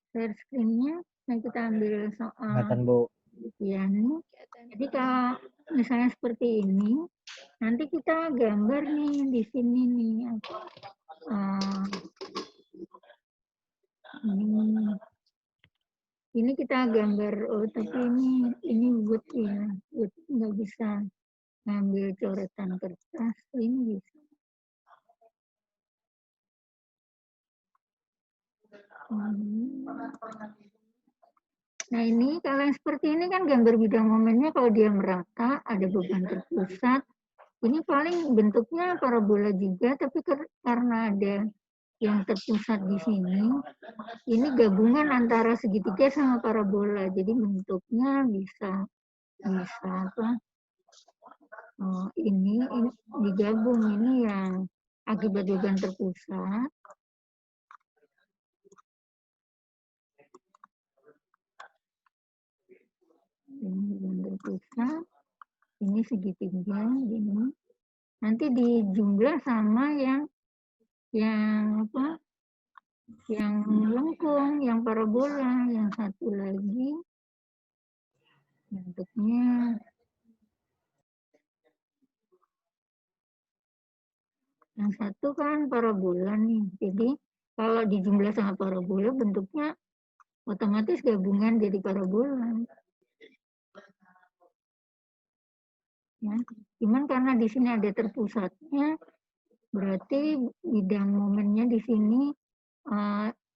share screen-nya. Nah, kita ambil soal Kelihatan, Bu. ya nih. Jadi kalau misalnya seperti ini, nanti kita gambar nih di sini nih. Ini kita gambar, oh tapi ini wood ya, wood nggak bisa ngambil coretan kertas, ini bisa. Nah ini kalau yang seperti ini kan gambar bidang momennya kalau dia merata, ada beban terpusat, ini paling bentuknya parabola juga, tapi karena ada yang terpusat di sini, ini gabungan antara segitiga sama parabola, jadi bentuknya bisa apa? Oh, ini digabung, ini yang akibat beban terpusat. Ini beban terpusat, ini segitiga, ini. Nanti dijumlah sama yang apa? Yang lengkung, yang parabola, yang satu lagi bentuknya yang satu kan parabola nih. Jadi kalau dijumlah sama parabola bentuknya otomatis gabungan jadi parabola. Ya. Cuman karena di sini ada terpusatnya, berarti bidang momennya di sini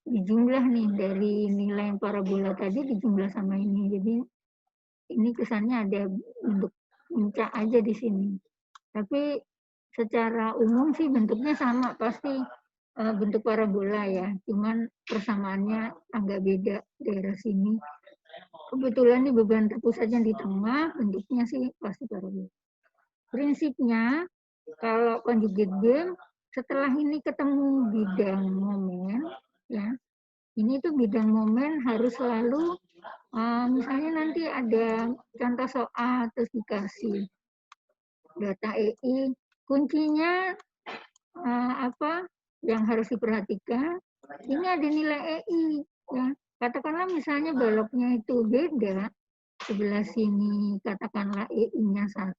dijumlah nih dari nilai yang parabola tadi dijumlah sama ini. Jadi ini kesannya ada bentuk puncak aja di sini. Tapi secara umum sih bentuknya sama, pasti bentuk parabola ya. Cuman persamaannya agak beda daerah sini. Kebetulan nih beban terpusatnya di tengah, bentuknya sih pasti parabola. Prinsipnya kalau conjugate beam setelah ini ketemu bidang momen, ya ini tuh bidang momen harus selalu misalnya nanti ada contoh soal terus dikasih data EI, kuncinya apa yang harus diperhatikan, ini ada nilai EI ya. Katakanlah misalnya baloknya itu beda, sebelah sini katakanlah EI-nya 1,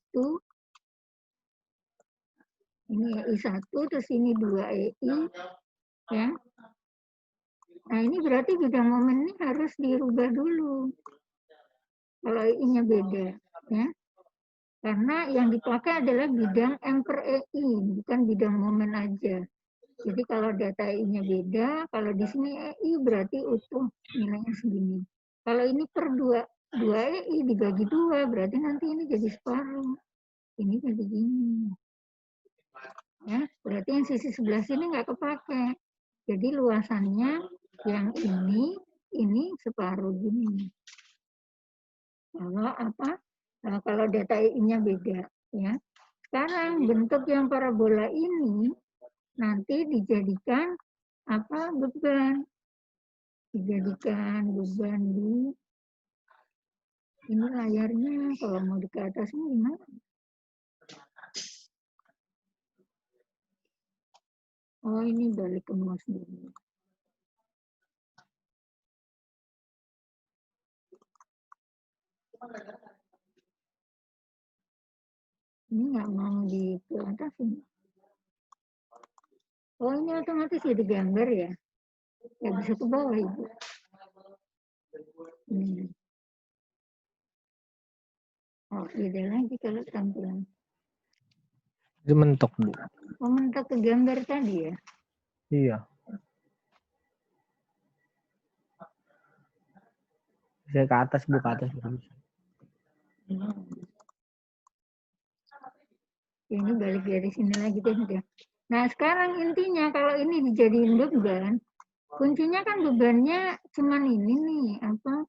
ini EI 1, terus ini 2 EI ya. Nah ini berarti bidang momen ini harus dirubah dulu kalau EI-nya beda ya. Karena yang dipakai adalah bidang M per EI, bukan bidang momen aja. Jadi kalau data EI-nya beda, kalau di sini EI berarti utuh nilainya segini. Kalau ini per 2 EI dibagi 2, berarti nanti ini jadi separuh. Ini jadi gini. Ya, berarti yang sisi sebelah sini nggak kepake. Jadi luasannya yang ini separuh gini. Kalau apa? Nah, kalau data EI-nya beda, ya. Sekarang bentuk yang parabola ini nanti dijadikan apa? Beban. Dijadikan beban di ini layarnya. Kalau mau di ke atas ini gimana? Oh, ini balik ke mouse dulu. Ini nggak mau di ke atas ini. Oh, ini otomatis jadi gambar ya? Ya bisa ke bawah, Ibu. Ini. Oh, beda lagi kalau tampilan. Itu mentok, Bu. Oh, mentok ke gambar tadi ya? Iya. Saya ke atas, Bu, ke atas. Ini balik dari sini lagi deh. Nah, sekarang intinya kalau ini dijadiin beban, kuncinya kan bebannya cuman ini nih, apa?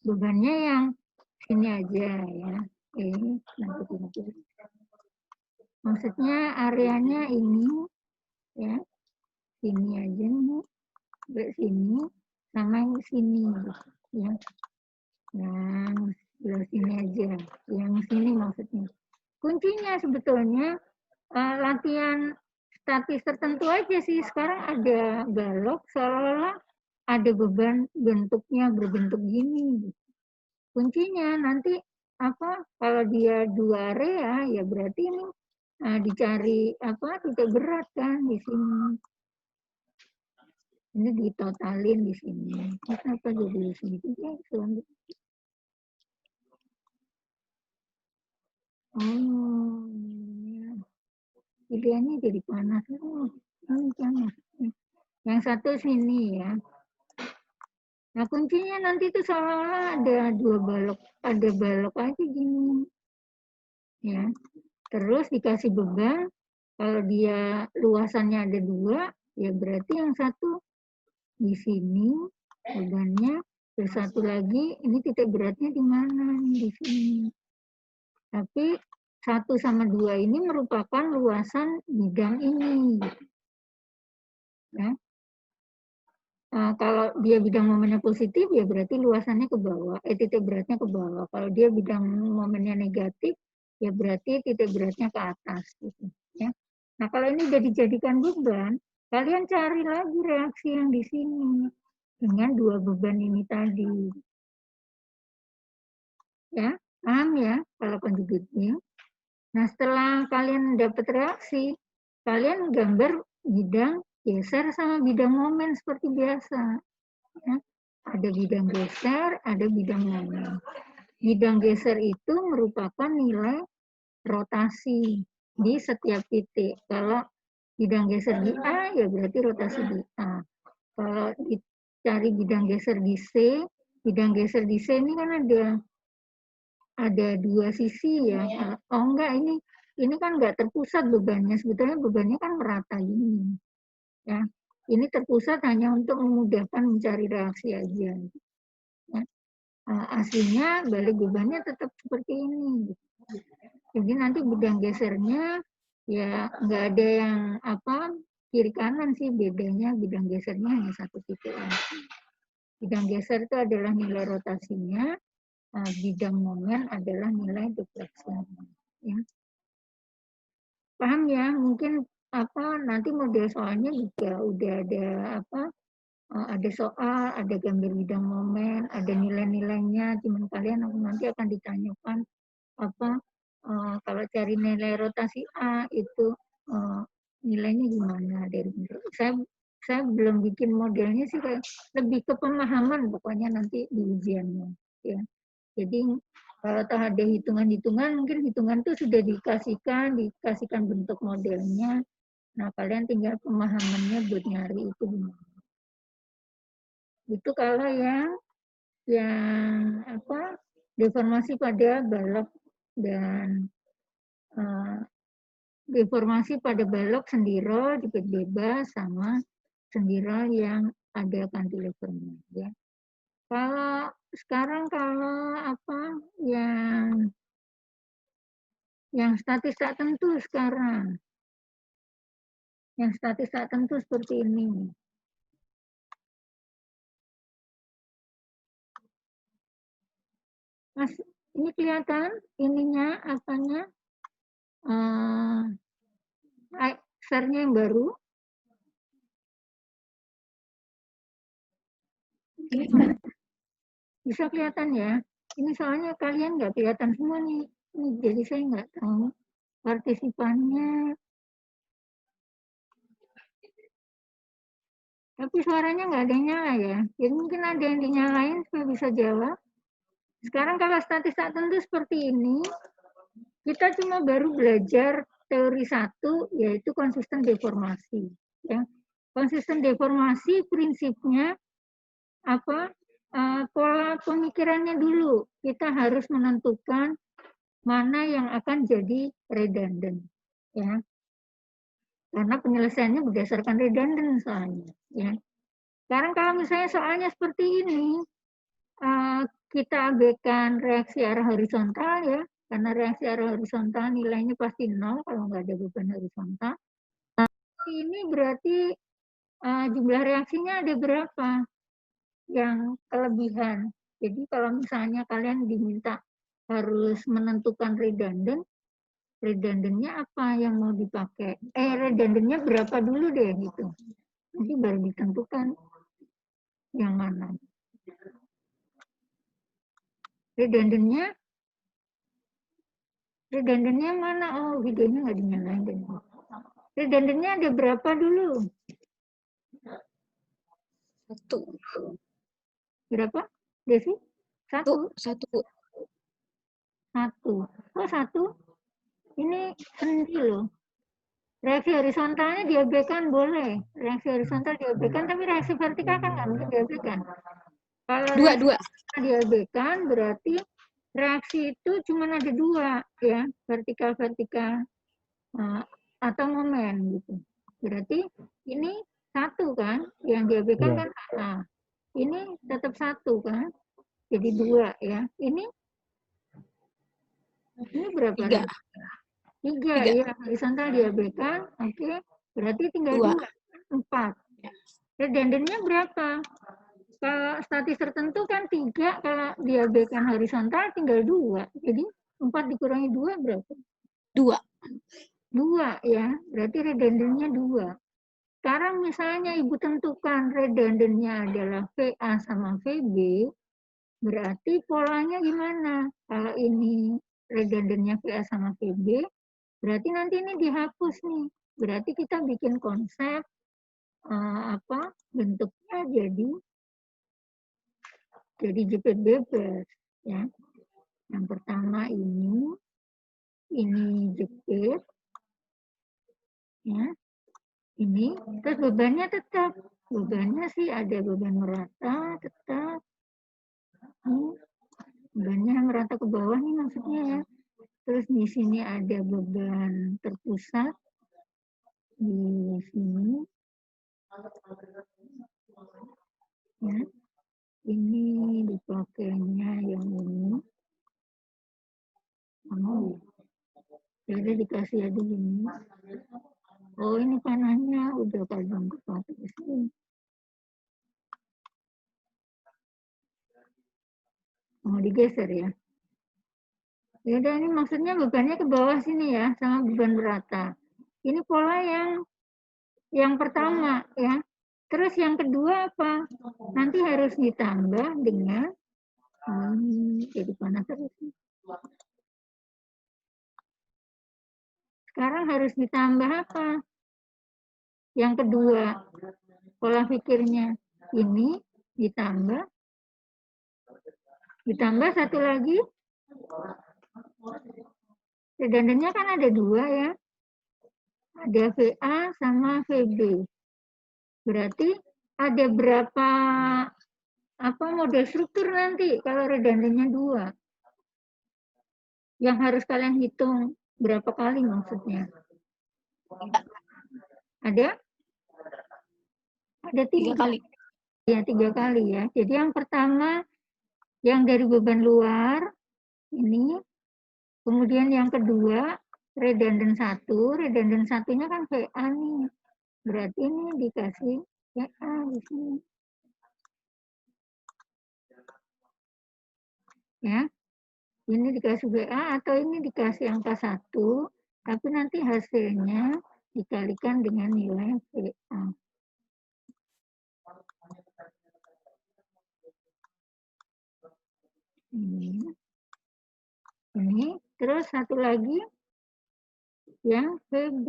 Bebannya yang sini aja ya. Nanti. Maksudnya areanya ini ya, sini aja nih, ke sini sama yang sini ya. Yang sebelah sini aja, yang sini maksudnya. Kuncinya sebetulnya latihan statis tertentu aja sih. Sekarang ada balok seolah-olah ada beban bentuknya berbentuk gini. Kuncinya nanti apa? Kalau dia 2 area ya berarti ini dicari apa? Titik berat kan di sini. Ini ditotalin di sini. Kenapa jadi segitu ya? Oh, ya. Pilihannya jadi panas. Panas. Yang satu sini ya. Nah kuncinya nanti itu seolah-olah ada 2 balok, ada balok aja gini. Ya. Terus dikasih beban, kalau dia luasannya ada 2, ya berarti yang satu di sini bebannya, terus satu lagi ini titik beratnya di mana di sini. Tapi 1 sama 2 ini merupakan luasan bidang ini. Ya. Kalau dia bidang momennya positif, ya berarti luasannya ke bawah, titik beratnya ke bawah. Kalau dia bidang momennya negatif, ya berarti titik beratnya ke atas. Gitu, ya. Nah, kalau ini udah dijadikan beban, kalian cari lagi reaksi yang di sini dengan 2 beban ini tadi. Ya, paham ya kalau konjugitnya? Nah, setelah kalian dapat reaksi, kalian gambar bidang geser sama bidang momen seperti biasa. Ya. Ada bidang geser, ada bidang momen. Bidang geser itu merupakan nilai rotasi di setiap titik. Kalau bidang geser di A, ya berarti rotasi di A. Kalau dicari bidang geser di C, bidang geser di C ini kan ada 2 sisi ya. Oh enggak, ini kan enggak terpusat bebannya. Sebetulnya bebannya kan merata gini. Ya. Ini terpusat hanya untuk memudahkan mencari reaksi aja. Ya. Aslinya balik bebannya tetap seperti ini. Jadi nanti bidang gesernya ya nggak ada yang apa kiri kanan sih, bedanya bidang gesernya hanya satu titik. Bidang geser itu adalah nilai rotasinya, bidang momen adalah nilai defleksinya. Ya. Paham ya? Mungkin apa nanti model soalnya juga udah ada apa? Ada soal, ada gambar bidang momen, ada nilai-nilainya. Cuman kalian nanti akan ditanyakan apa? Kalau cari nilai rotasi A itu nilainya gimana dari saya belum bikin modelnya sih, kayak lebih ke pemahaman pokoknya nanti di ujiannya ya. Jadi kalau toh ada hitungan-hitungan, mungkin hitungan itu sudah dikasihkan bentuk modelnya. Nah, kalian tinggal pemahamannya buat nyari itu gimana. Itu kalau yang apa? Deformasi pada balok dan deformasi pada balok sendirol, jepit bebas, sama sendirol yang ada cantilevernya. Ya. Kalau sekarang kalau apa yang statis tak tentu sekarang, yang statis tak tentu seperti ini. Mas, ini kelihatan ininya apanya? Sernya yang baru. Ini bisa kelihatan ya. Ini soalnya kalian nggak kelihatan semua nih. Ini, jadi saya nggak tahu partisipannya. Tapi suaranya nggak ada yang nyala ya. Jadi mungkin ada yang dinyalain supaya bisa jawab. Sekarang kalau statis tak tentu seperti ini, kita cuma baru belajar teori 1, yaitu konsisten deformasi. Ya. Konsisten deformasi prinsipnya apa? Pola pemikirannya dulu. Kita harus menentukan mana yang akan jadi redundant. Ya. Karena penyelesaiannya berdasarkan redundant soalnya. Ya. Sekarang kalau misalnya soalnya seperti ini, kita abaikan reaksi arah horizontal ya, karena reaksi arah horizontal nilainya pasti 0 kalau nggak ada beban horizontal. Ini berarti jumlah reaksinya ada berapa yang kelebihan. Jadi kalau misalnya kalian diminta harus menentukan redundantnya apa yang mau dipakai. Redundantnya berapa dulu deh gitu. Nanti baru ditentukan. Yang mana? Redundannya mana? Oh, videonya nggak dinyalain. Redundannya ada berapa dulu? 1. Berapa, Desi? 1? 1. Oh, 1? Ini sendiri loh. Reaksi horizontalnya diabaikan boleh. Reaksi horizontal diabaikan, tapi reaksi vertikal kan nggak mungkin diabaikan. Kalau reaksi diabaikan, berarti reaksi itu cuma ada 2, ya, vertikal atau momen gitu. Berarti ini 1 kan, yang diabaikan kan A. Ini tetap 1 kan, jadi 2 ya. Ini berapa? 3. 3 ya, horizontal diabaikan. Oke, berarti tinggal 2, 4. Redundannya berapa? Kalau statis tertentu kan 3, kalau diabaikan horizontal tinggal 2. Jadi 4 dikurangi 2 berapa? 2. 2 ya, berarti redundannya 2. Sekarang misalnya Ibu tentukan redundannya adalah VA sama VB, berarti polanya gimana? Kalau ini redundannya VA sama VB, berarti nanti ini dihapus nih. Berarti kita bikin konsep bentuknya jadi jepit bebas ya. Yang pertama ini jepit ya. Ini terus bebannya tetap. Bebannya sih ada beban merata tetap. Bebannya merata ke bawah nih maksudnya ya. Terus di sini ada beban terpusat di sini. Ya. Ini dipakainya yang ini. Jadi dikasih aja gini. Oh, ini panahnya udah kadang kepake di sini. Mau digeser ya. Ya udah, ini maksudnya bebannya ke bawah sini ya, sama beban merata. Ini pola yang pertama ya. Terus yang kedua apa? Nanti harus ditambah dengan jadi panas terus. Sekarang harus ditambah apa? Yang kedua, pola pikirnya ini ditambah satu lagi. Redundannya kan ada 2 ya. Ada VA sama VB. Berarti ada berapa model struktur nanti kalau redundannya 2? Yang harus kalian hitung berapa kali maksudnya? Ada 3 kali. Ya, 3 kali ya. Jadi yang pertama yang dari beban luar ini, kemudian yang kedua redundan 1, redundan satunya kan VA nih. Berarti ini dikasih VA di sini. Ya. Ini dikasih VA atau ini dikasih angka 1, tapi nanti hasilnya dikalikan dengan nilai VA. Ini. Terus satu lagi yang VB.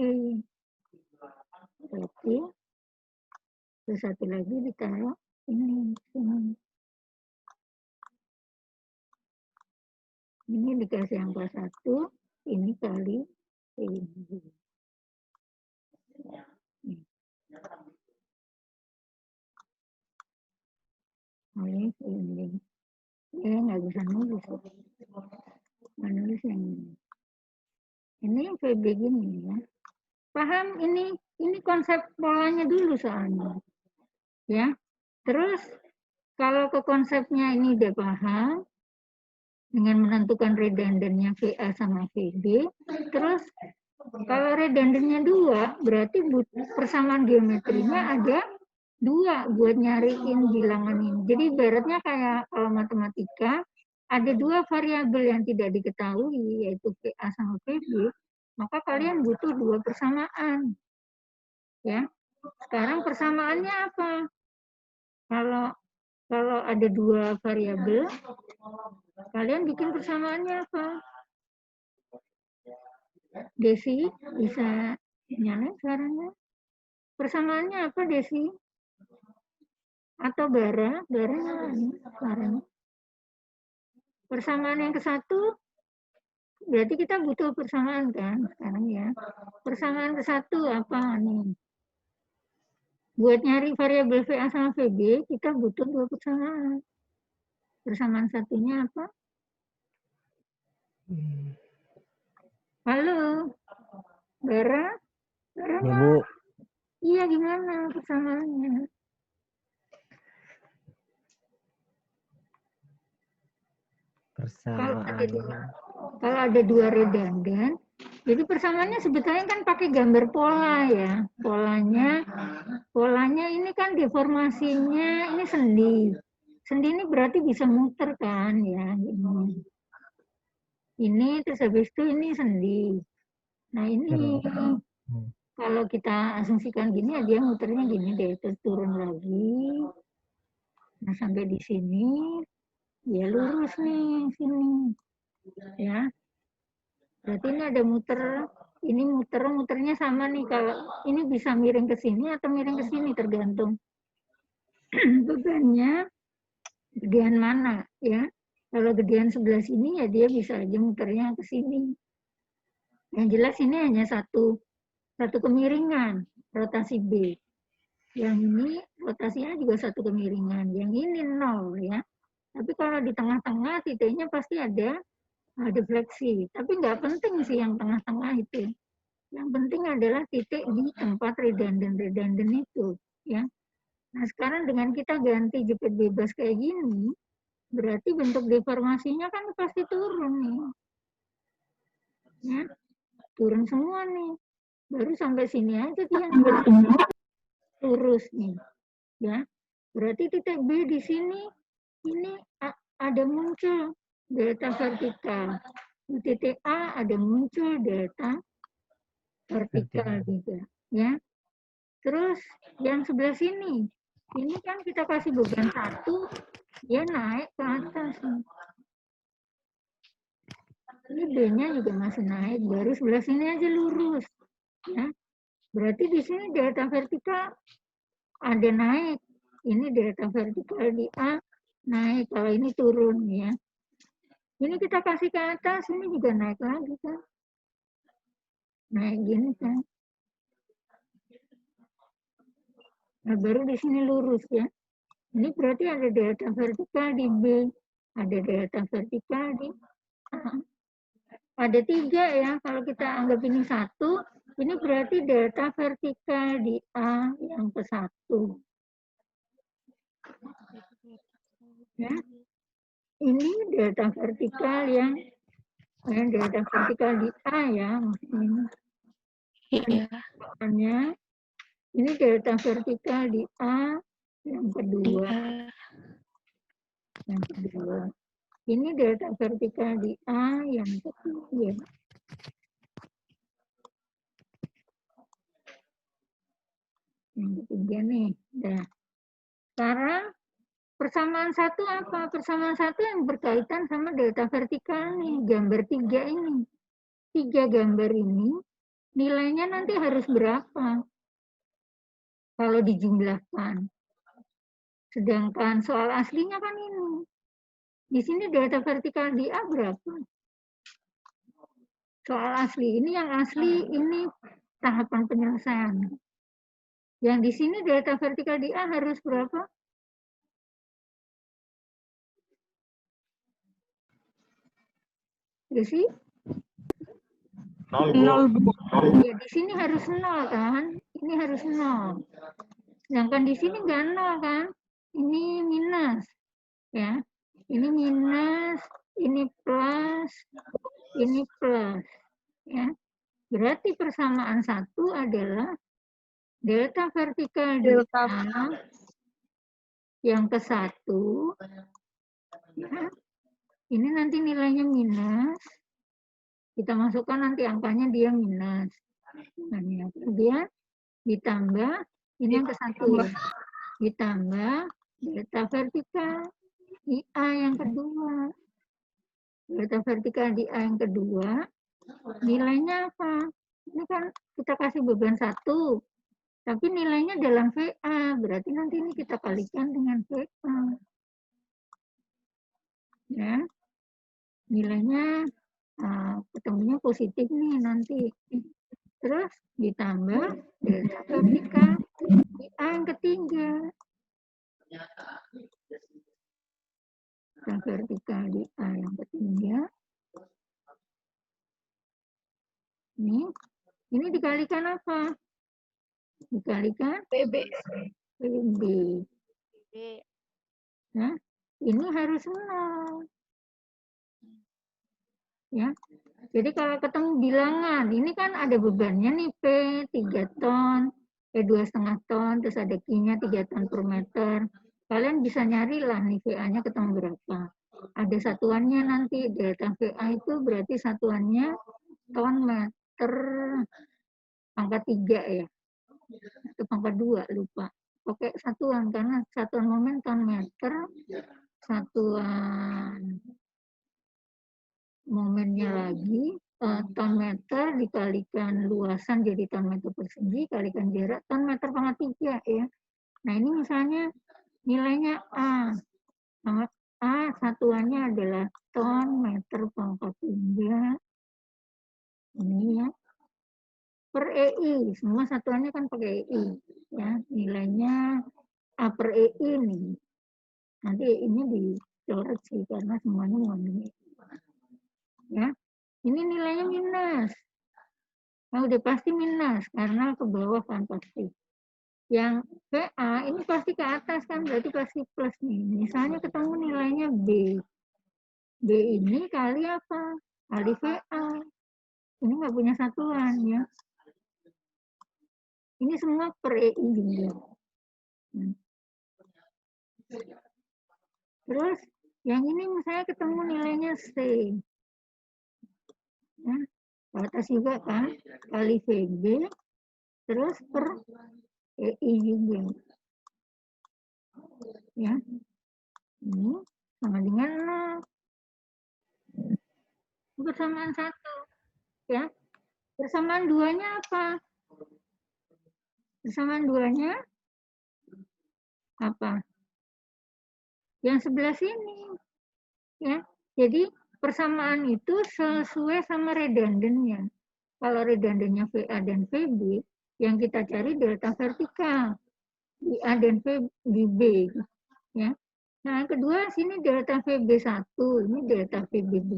Berarti terus satu lagi ditaruh ini. Ini dikasih angka 1, ini kali ini. Ini. Nggak bisa nulis. Menulis yang ini. Ini yang VB gini ya. Paham ini konsep polanya dulu soalnya. Ya. Terus kalau ke konsepnya ini udah paham, dengan menentukan redundannya VA sama VB, terus kalau redundannya 2, berarti persamaan geometrinya ada 2 buat nyariin bilangan ini. Jadi ibaratnya kayak kalau matematika, ada 2 variabel yang tidak diketahui, yaitu VA sama VB, maka kalian butuh 2 persamaan. Ya. Sekarang persamaannya apa? Kalau Kalau ada dua variabel, kalian bikin persamaannya apa? Desi, bisa nyalain suaranya? Persamaannya apa, Desi? Atau Bara? Bara nyalain suaranya. Persamaan yang ke satu, berarti kita butuh persamaan kan sekarang ya. Persamaan ke satu apa nih? Buat nyari variabel VA sama VB, kita butuh dua persamaan. Persamaan satunya apa? Halo, Bara? Bara Ya, mah? Bu. Iya, gimana persamaannya? Kalau ada dua redundan, jadi persamaannya sebetulnya kan pakai gambar pola ya. Polanya ini kan deformasinya ini sendi. Sendi ini berarti bisa muter kan ya. Ini terus habis itu ini sendi. Nah ini kalau kita asumsikan gini ya dia muternya gini deh, terus turun lagi. Nah sampai di sini ya lurus nih sini ya. Berarti ini ada ini muternya sama nih. Kalau ini bisa miring ke sini atau miring ke sini tergantung bebannya gedean mana ya. Kalau gedean sebelah sini ya dia bisa aja muternya ke sini. Yang jelas ini hanya satu kemiringan rotasi B. Yang ini rotasinya juga satu kemiringan. Yang ini 0 ya. Tapi kalau di tengah-tengah titiknya pasti ada defleksi. Tapi nggak penting sih yang tengah-tengah itu. Yang penting adalah titik di tempat redundant itu. Ya. Nah sekarang dengan kita ganti jepit bebas kayak gini, berarti bentuk deformasinya kan pasti turun nih. Ya. Turun semua nih. Baru sampai sini aja dia lurus nih. Ya. Berarti titik B di sini ini ada muncul delta vertikal. Di titik A ada muncul delta vertikal juga, ya. Terus yang sebelah sini, ini kan kita kasih beban satu, dia naik ke atas. Ini B-nya juga masih naik, baru sebelah sini aja lurus, ya. Berarti di sini delta vertikal ada naik. Ini delta vertikal di A naik, kalau ini turun ya. Ini kita kasih ke atas, ini juga naik lagi kan. Naik gini kan. Nah, baru di sini lurus ya. Ini berarti ada delta vertikal di B, ada delta vertikal di A. Ada 3 ya, kalau kita anggap ini 1, ini berarti delta vertikal di A yang ke-1. Ya. Ini delta vertikal yang delta vertikal di A ya, maksudnya. Iya. Ini delta vertikal di A yang kedua. Yang kedua. Ini delta vertikal di A yang ketiga. Yang ketiga nih. Nah, sekarang persamaan satu apa? Persamaan satu yang berkaitan sama delta vertikal nih. Gambar 3 ini. 3 gambar ini nilainya nanti harus berapa? Kalau dijumlahkan. Sedangkan soal aslinya kan ini. Di sini delta vertikal di A berapa? Soal asli. Ini yang asli, ini tahapan penyelesaian. Yang di sini delta vertikal di A harus berapa? Desi? 0, Bu. Ya, di sini harus 0 kan? Ini harus 0. Sedangkan di sini nggak 0 kan? Ini minus. Ya. Ini minus, ini plus, ini plus. Ya. Berarti persamaan satu adalah delta vertikal di A yang ke-1. Ya. Ini nanti nilainya minus. Kita masukkan nanti angkanya dia minus. Nah, kemudian ditambah, ini yang ke-1 ya. Ditambah delta vertikal di A yang kedua. Delta vertikal di A yang kedua, nilainya apa? Ini kan kita kasih beban 1, tapi nilainya dalam VA, berarti nanti ini kita kalikan dengan VA. Ya, nilainya ketemunya positif nih nanti. Terus ditambah delta vertikal di A yang ketiga. Delta vertikal di A yang ketiga. Ini dikalikan apa? Dikalikan PB. PB. Nah, ini harus 0. Ya. Jadi kalau ketemu bilangan, ini kan ada bebannya nih P 3 ton, P 2,5 ton, terus ada Q-nya 3 ton per meter. Kalian bisa nyari lah nih VA-nya ketemu berapa. Ada satuannya nanti, delta VA itu berarti satuannya ton meter pangkat 3 ya. Atau pangkat 2, lupa. Pakai satuan, karena satuan momen ton meter, satuan momennya lagi ton meter dikalikan luasan jadi ton meter persegi kalikan jarak ton meter pangkat 3 ya. Nah ini misalnya nilainya A. A satuannya adalah ton meter pangkat 3. Ini ya. Per EI, semua satuannya kan pakai EI ya. Nilainya A per EI nih. Nanti EI-nya dicoret sih karena semuanya mengandung EI. Ya. Ini nilainya minus. Nah, udah pasti minus karena ke bawah kan pasti. Yang VA ini pasti ke atas kan, berarti pasti plus nih. Misalnya ketemu nilainya B. B ini kali apa? Kali VA. Ini nggak punya satuan ya. Ini semua per EI juga. Terus yang ini misalnya ketemu nilainya C. Ya, ke atas juga kan, kali VB, terus per EI juga. Ya, ini sama dengan 0. Persamaan 1. Ya, persamaan 2-nya apa? Persamaan 2-nya apa? Yang sebelah sini. Ya, jadi persamaan itu sesuai sama redundannya. Kalau redundannya VA dan VB, yang kita cari delta vertikal di A dan V di B. Ya. Nah, yang kedua sini delta VB1, ini delta VB2,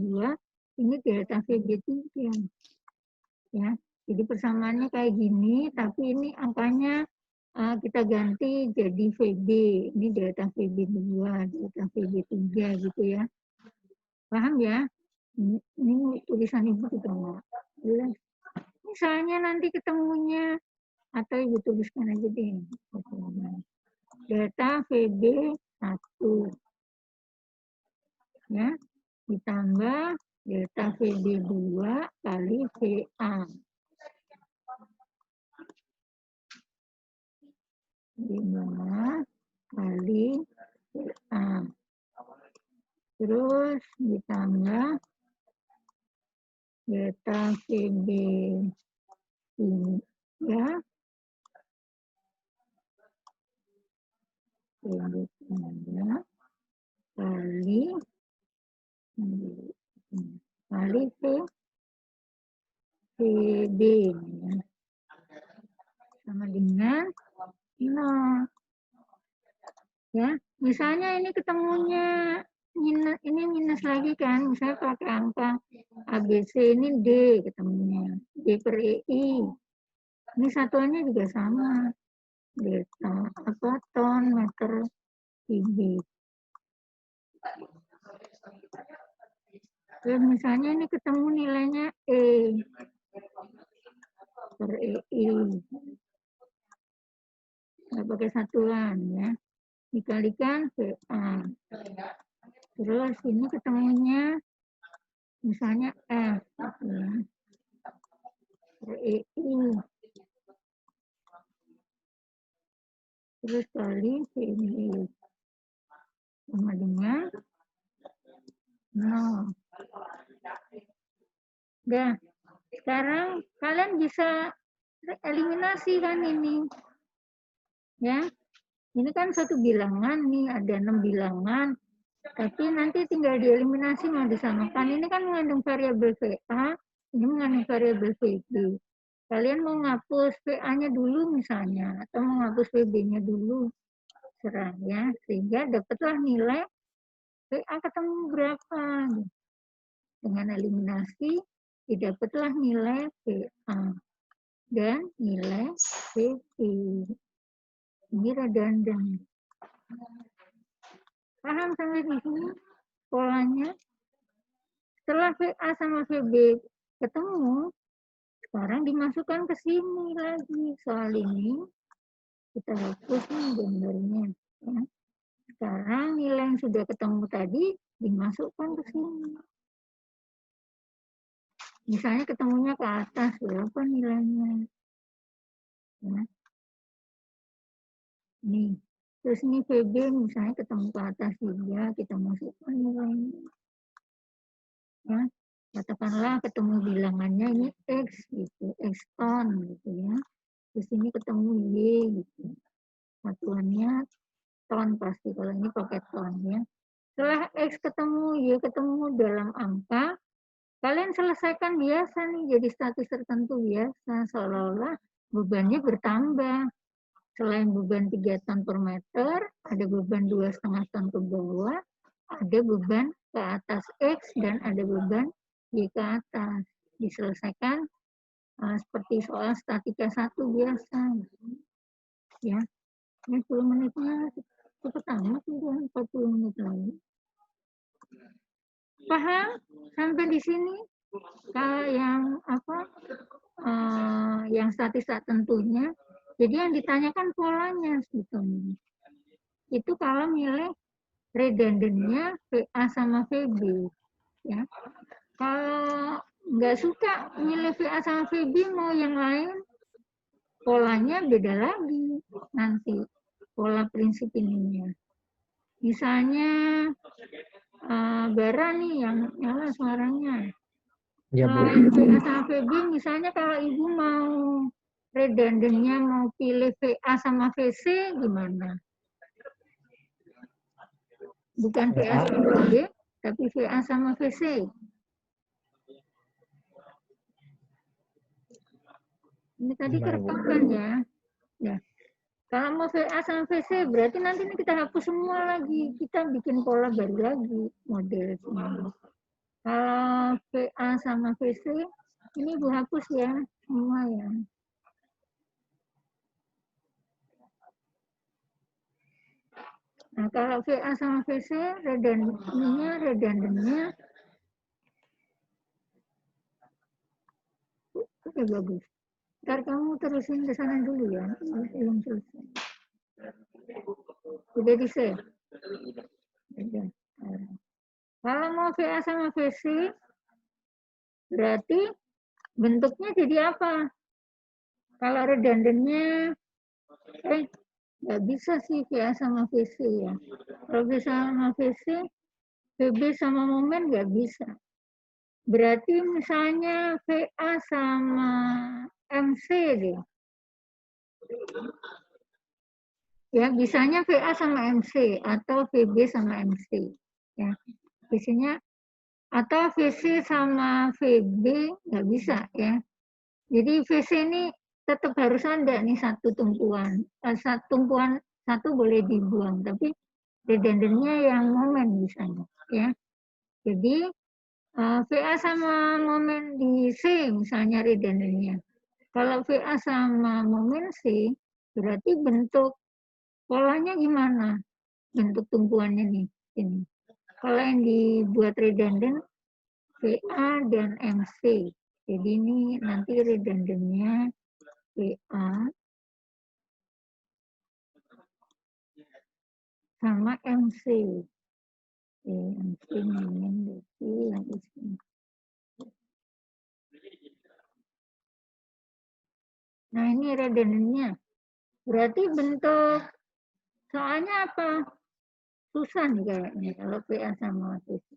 ini delta VB3. Ya. Jadi persamaannya kayak gini, tapi ini angkanya kita ganti jadi VB. Ini delta VB2, delta VB3 gitu ya. Paham ya? Ini tulisan Ibu kita nggak jelas. Misalnya nanti ketemunya, atau Ibu tuliskan aja deh. Delta VB1. Ya, ditambah delta VB2 kali VA. 5 kali VA. Terus ditambah delta VB3 VB3 kali VB ya. Sama dengan 0. Ya, misalnya ini ketemunya minus, ini minus lagi kan, misalnya pakai angka ABC ini D ketemunya, D per EI. Ini satuannya juga sama, delta apa ton meter kubik. Terus misalnya ini ketemu nilainya E per EI. Nggak pakai satuan ya, dikalikan VA. Terus ini ketemunya misalnya F ya, per EI. Terus kali VB. sama dengan 0. Udah, sekarang kalian bisa eliminasi kan ini. Ya, ini kan satu bilangan nih, ada 6 bilangan. Tapi nanti tinggal dieliminasi mau disamakan. Ini kan mengandung variabel VA, ini mengandung variabel VB. Kalian mau ngapus VA-nya dulu misalnya, atau mau ngapus VB-nya dulu. Serah ya, sehingga dapatlah nilai VA ketemu berapa. Dengan eliminasi, didapatlah nilai VA dan nilai VB. Ini redundant. Paham sampai di sini polanya? Setelah VA sama VB ketemu, sekarang dimasukkan ke sini lagi. Soal ini kita hapus nih gambarnya. Ya. Sekarang nilai yang sudah ketemu tadi dimasukkan ke sini. Misalnya ketemunya ke atas, berapa nilainya? Ya. Nih, terus ini VB misalnya ketemu ke atas juga, kita masukkan nilainya. Ya, katakanlah ketemu bilangannya ini X gitu, X ton gitu ya. Terus ini ketemu Y gitu. Satuannya ton pasti, kalau ini pakai ton ya. Setelah X ketemu Y ketemu dalam angka, kalian selesaikan biasa nih, jadi status tertentu biasa, seolah-olah bebannya bertambah. Selain beban 3 ton per meter, ada beban 2,5 ton ke bawah, ada beban ke atas X, dan ada beban Y ke atas. Diselesaikan seperti soal statika 1 biasa. Ya, ini 10 menitnya cepat amat, sudah 40 menit lagi. Paham sampai di sini? Kalau yang apa? Yang statistik tentunya. Jadi yang ditanyakan polanya sebetulnya. Itu kalau nilai redundannya VA sama VB. Ya. Kalau nggak suka nilai VA sama VB, mau yang lain, polanya beda lagi nanti. Pola prinsip ininya. Misalnya Bara nih yang nyala suaranya. Ya, Bu. Selain VA sama VB, misalnya kalau ibu mau redundannya mau pilih VA sama VC gimana? Bukan VA sama VB, tapi VA sama VC. Ini tadi kerepakan ya. Ya. Kalau mau VA sama VC, berarti nanti ini kita hapus semua lagi. Kita bikin pola baru lagi, model semua. Kalau VA sama VC, ini ibu hapus ya, semua ya. Nah, kalau VA sama VC, redundannya udah bagus. Ntar kamu terusin ke sana dulu ya, belum selesai. Udah di save? Udah. Kalau mau VA sama VC, berarti bentuknya jadi apa? Kalau redundannya, nggak bisa sih VA sama VC ya. Kalau VA sama VC, VB sama momen nggak bisa. Berarti misalnya VA sama MC deh. Ya, bisanya VA sama MC atau VB sama MC. Ya, biasanya atau VC sama VB nggak bisa ya. Jadi VC ini tetap harus ada nih satu tumpuan. Satu boleh dibuang, tapi redundannya yang momen misalnya ya. Jadi VA sama momen di C misalnya redundannya. Kalau VA sama momen C berarti bentuk polanya gimana? Bentuk tumpuannya nih ini. Kalau yang dibuat redundant VA dan MC. Jadi ini nanti redundannya VA sama MC. MC momen berarti yang ini. Nah ini redundannya. Berarti bentuk soalnya apa? Susah nih kayaknya kalau PA sama PC.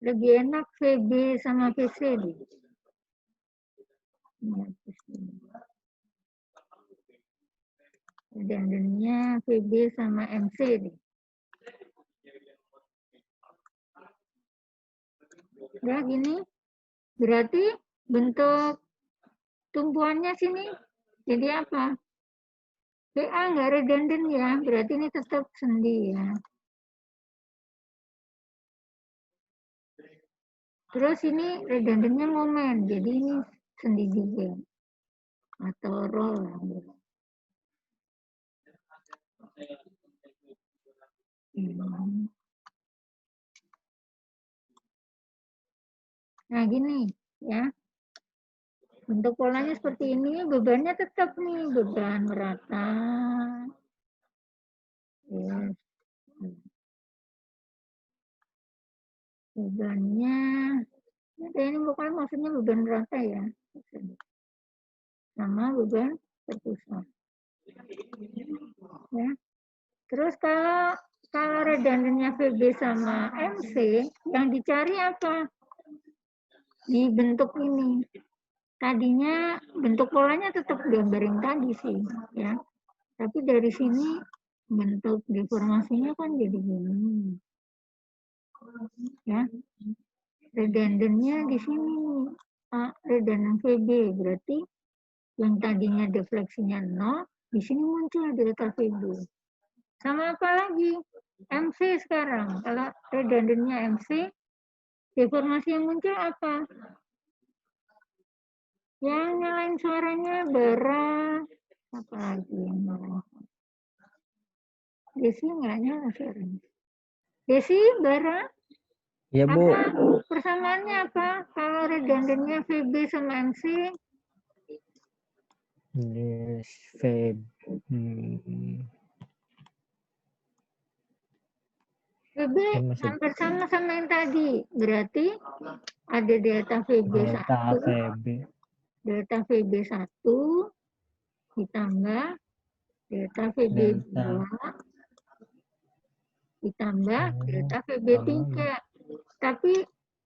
Lebih enak VB sama PC nih. Redundannya VB sama MC nih. Ya gini, berarti bentuk tumpuannya sini jadi apa? PA nggak redundant ya, berarti ini tetap sendi ya. Terus ini redundantnya momen, jadi ini sendi juga. Atau roll. Nah gini ya, bentuk polanya seperti ini, bebannya tetap nih, beban merata. Yes. Bebannya, ini bukan maksudnya beban merata ya, sama beban terpusat. Ya. Terus kalau redundannya VB sama MC, yang dicari apa? Di bentuk ini. Tadinya bentuk polanya tetap gambar yang tadi sih, ya. Tapi dari sini bentuk deformasinya kan jadi gini. Ya. Redundannya di sini redundan VB, berarti yang tadinya defleksinya 0, di sini muncul delta VB. Sama apa lagi? MC sekarang. Kalau redundannya MC, deformasi yang muncul apa? Yang nyalain suaranya bara. Apa lagi yang nyalain? Desi nggak nyala suaranya. Desi, bara. Iya, Bu. Apa persamaannya apa? Kalau redundannya VB sama MC? Yes, VB. VB hampir sama yang tadi. Berarti ada delta VB Delta 1. VB. Delta VB 1 ditambah delta VB 2 ditambah delta VB 3. Tapi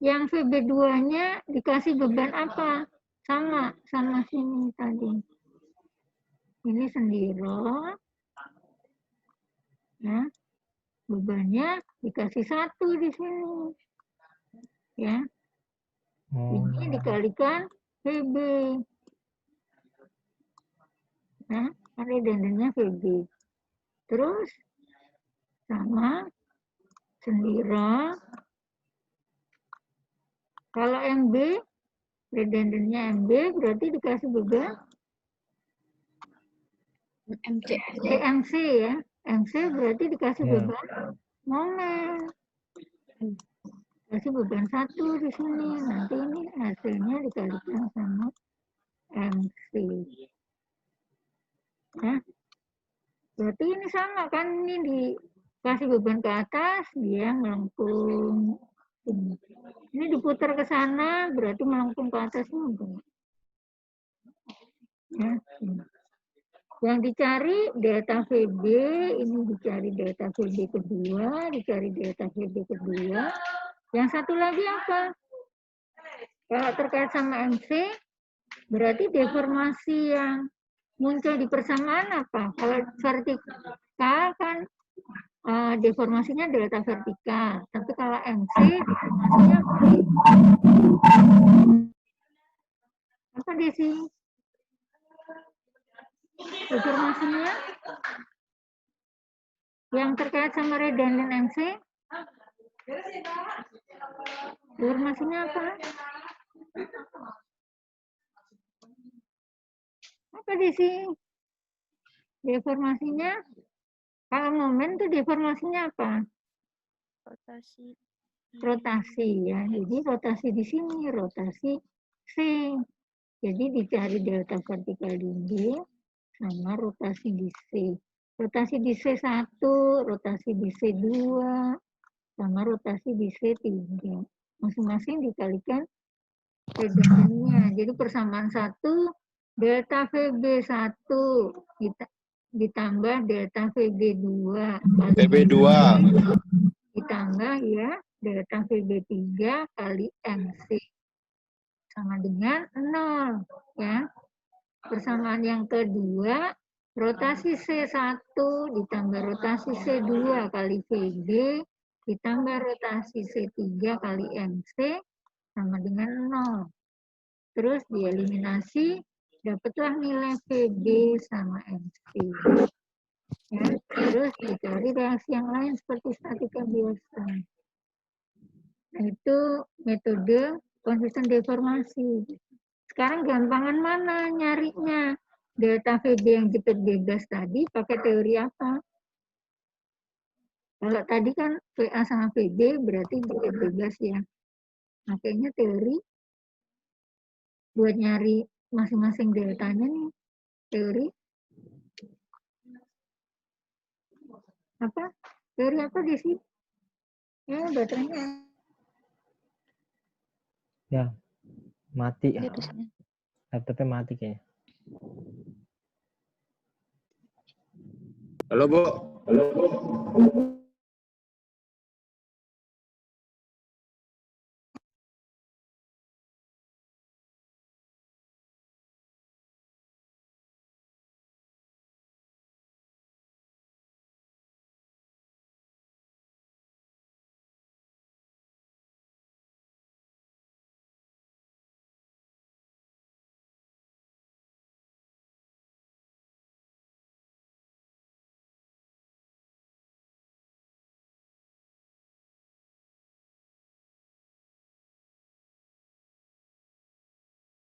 yang VB 2-nya dikasih beban apa? Sama sini tadi. Ini sendiro. Ya. Bebannya dikasih 1 di sini. Ya. Ini dikalikan VB. Nah, redundannya VB. Terus sama sendiro. Kalau MB, redundannya MB berarti dikasih beban MC ya. MC berarti dikasih beban momen. Dikasih beban 1 di sini. Nanti ini hasilnya dikalikan sama MC. Ya. Berarti ini sama kan, ini dikasih beban ke atas, dia melengkung. Ini diputar ke sana, berarti melengkung ke atas juga. Ya. Yang dicari delta VB, ini dicari delta VB kedua, dicari delta VB kedua. Yang satu lagi apa? Kalau terkait sama MC, berarti deformasi yang muncul di persamaan apa? Kalau vertikal kan deformasinya delta vertikal. Tapi kalau MC, deformasinya apa Desi? Deformasinya yang terkait sama redundant MC, deformasinya apa? Apa Desi? Deformasinya, kalau momen itu deformasinya apa? Rotasi ya. Jadi rotasi di sini, rotasi C. Jadi dicari delta vertikal di D sama rotasi di C. Rotasi di C1, rotasi di C2, sama rotasi di C3. Masing-masing dikalikan redundannya. Jadi persamaan 1, delta VB 1 ditambah delta VB2 VB2 ditambah ya delta VB3 kali MC sama dengan 0 ya. Persamaan yang kedua, rotasi C1 ditambah rotasi C2 kali VB ditambah rotasi C3 kali MC sama dengan 0. Terus dieliminasi, dapatlah nilai VB sama MC. Ya, terus dicari reaksi yang lain seperti statika biasa. Nah, itu metode konsisten deformasi. Sekarang gampangan mana nyarinya? Delta VB yang jepit bebas tadi pakai teori apa? Kalau tadi kan VA sama VB berarti jepit bebas ya. Makanya teori buat nyari masing-masing deltanya nih. Teori apa? Teori apa di sini? Ya, baterainya. Ya, mati. Ya, dosen. Laptopnya mati kayaknya. halo Bu